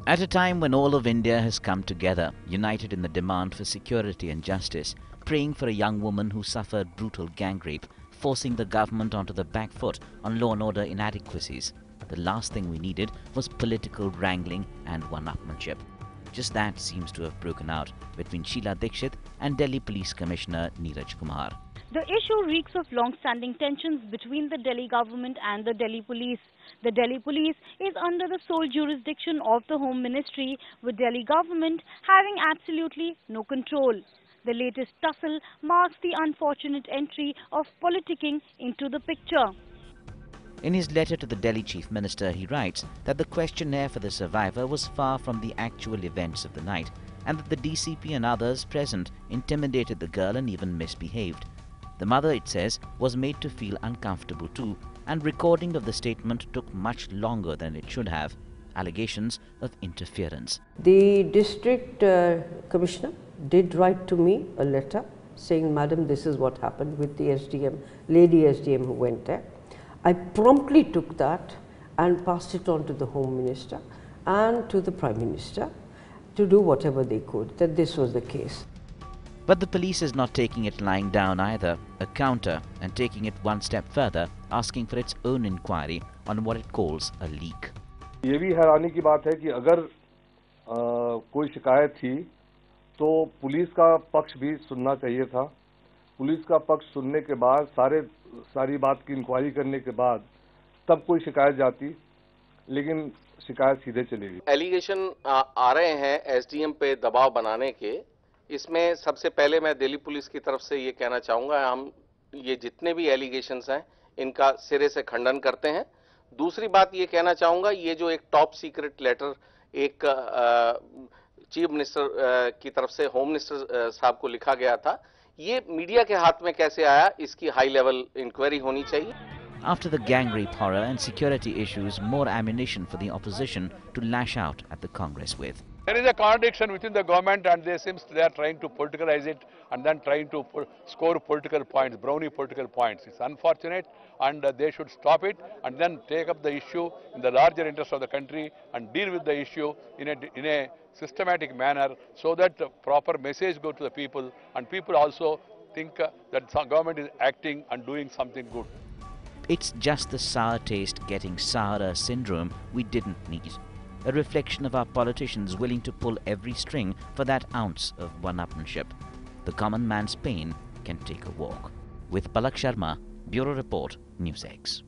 At a time when all of India has come together, united in the demand for security and justice, praying for a young woman who suffered brutal gang rape, forcing the government onto the back foot on law and order inadequacies, the last thing we needed was political wrangling and one-upmanship. Just that seems to have broken out between Sheila Dikshit and Delhi Police Commissioner Neeraj Kumar. The issue reeks of long-standing tensions between the Delhi government and the Delhi police. The Delhi police is under the sole jurisdiction of the Home Ministry, with Delhi government having absolutely no control. The latest tussle marks the unfortunate entry of politicking into the picture. In his letter to the Delhi Chief Minister, he writes that the questionnaire for the survivor was far from the actual events of the night, and that the DCP and others present intimidated the girl and even misbehaved. The mother, it says, was made to feel uncomfortable too, and recording of the statement took much longer than it should have. Allegations of interference. The district commissioner did write to me a letter saying, "Madam, this is what happened," with the SDM, lady SDM who went there. I promptly took that and passed it on to the Home Minister and to the Prime Minister to do whatever they could, that this was the case. But the police is not taking it lying down either, a counter, and taking it one step further, asking for its own inquiry on what it calls a leak. ये भी हैरानी की बात है कि अगर कोई शिकायत थी तो पुलिस का पक्ष भी सुनना चाहिए था। पुलिस का पक्ष सुनने के बाद सारी बात की इंक्वायरी करने के बाद तब कोई शिकायत जाती, लेकिन शिकायत सीधे चली गई। एलिगेशन आ रहे हैं एसडीएम पे दबाव बनाने के। इसमें सबसे पहले मैं दिल्ली पुलिस की तरफ से ये कहना चाहूँगा, हम ये जितने भी एलिगेशंस हैं इनका सिरे से खंडन करते हैं। दूसरी बात ये कहना चाहूँगा, ये जो एक टॉप सीक्रेट लेटर एक चीफ मिनिस्टर की तरफ से होम मिनिस्टर साहब को लिखा गया था, ये मीडिया के हाथ में कैसे आया, इसकी हाई लेवल इंक्वायरी होनी चाहिए। After the gang rape horror and security issues, more ammunition for the opposition to lash out at the Congress with. There is a contradiction within the government, and they are trying to politicalize it and then trying to score political points, brownie political points. It's unfortunate, and they should stop it and then take up the issue in the larger interest of the country and deal with the issue in a systematic manner, so that the proper message go to the people and people also think that some government is acting and doing something good. It's just the sour taste getting sourer syndrome we didn't need. A reflection of our politicians willing to pull every string for that ounce of one-upmanship. The common man's pain can take a walk. With Palak Sharma, Bureau Report, News X.